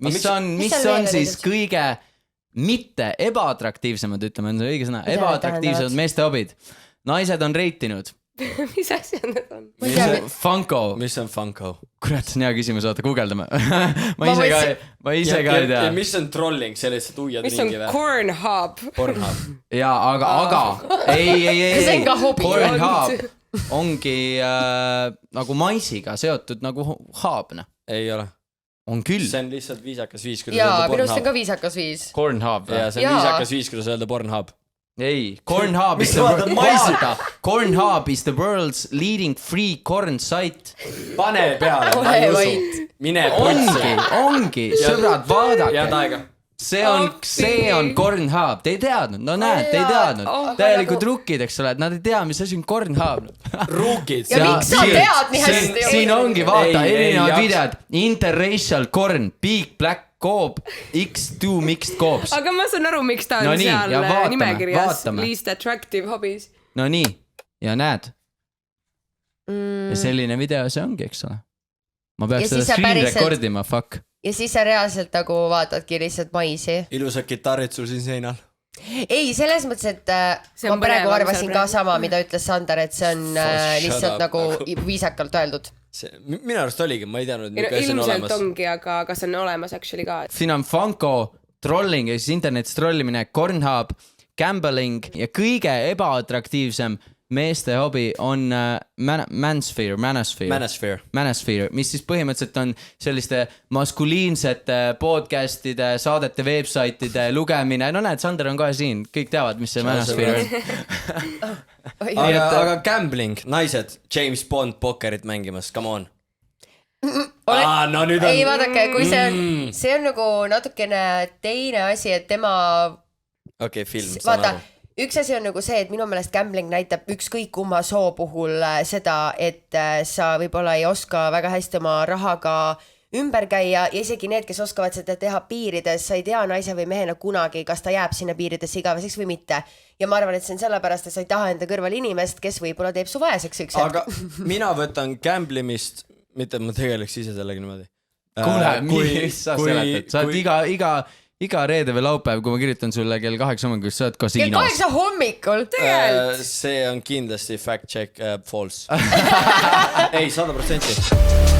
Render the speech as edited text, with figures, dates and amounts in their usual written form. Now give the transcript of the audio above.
mis on siis kõige mitte ebaatraktiivsemad, ütleme, on see õige sõna, ebaatraktiivsemad meeste hobid. Naised on reitinud. Mis asjad need on? Funko. Mis on Funko? Kurat, see on hea küsimus, oota, guugeldame. ma ise ka ei tea. Ja mis on trolling, see lihtsalt ujad ringi või? Mis on Cornhub? Pornhub. Jaa, aga ei. Cornhub ongi nagu maisiga seotud nagu haabne. Ei ole. On küll. See on lihtsalt viisakas viis, kuidas öelda Pornhub. Jaa, minust on ka viisakas viis. Cornhub. Jaa, see on viisakas viis, kuidas öelda Pornhub. Ei, Cornhub is the world's leading free corn site. Pane peale, ma ei usu. Mine potsi. Ongi, sõbrad, vaadake. Ja taega. See on Cornhub. Te ei teadnud, no näed, te ei teadnud. Täielikud rukkid, eks ole, et nad ei tea, mis asi on Cornhub. Ruukid. Ja miks sa tead nii hästi? Siin ongi, vaata, erinevad videod. Interracial corn, big black koob, X2 mixed koobs. Aga ma saan aru, miks ta on seal nimekirjas least attractive hobbies. No nii, ja näed. Ja selline video see ongi, eks ole. Ma peaks seda screen recordima, fuck. Ja siis sa reaalselt nagu vaatadki lihtsalt maisi. Ilusad kitarrid sul siin seinal. Ei, selles mõttes, et ma praegu arvasin ka sama, mida ütles Sander, et see on lihtsalt nagu viisakalt öeldud. Minu arust oligi, ma ei teadnud, mis on olemas. Ilmselt ongi, aga kas on olemas actually ka? Siin on Funko, trolling, ja siis internetis trollimine, Cornhub, gambling ja kõige ebaatraktiivsem meeste hobi on Manosphere, mis siis põhimõtteliselt on selliste maskuliinsete podcastide, saadete, websaitide lugemine. No näed, Sander on kohe siin, kõik teavad, mis see Manosphere on. Aga gambling, naised, James Bond pokerit mängimas, come on. No nüüd on... Ei, vaadake, kui see on nagu natukene teine asi, et tema... Okei, film, vaata, üks asi on nagu see, et minu meelest gambling näitab ükskõik kumma soo puhul seda, et sa võib-olla ei oska väga hästi oma rahaga ümber käia ja isegi need, kes oskavad seda teha piirides, sa ei tea naise või mehena kunagi, kas ta jääb sinna piiridesse igaveseks või mitte. Ja ma arvan, et see on sellepärast, et sa ei taha enda kõrval inimest, kes võib-olla teeb su vaeseks üks hetk. Aga mina võtan gamblimist, mitte ma tegeleks ise sellega niimoodi. Kuule, mis sa seletad? Sa oled iga reede või laupäev, kui ma kirjutan sulle kell 8 hommikul, sa oled kasiinos. Kell 8 hommikul, tegelikult. See on kindlasti fact check false. Ei, 100%.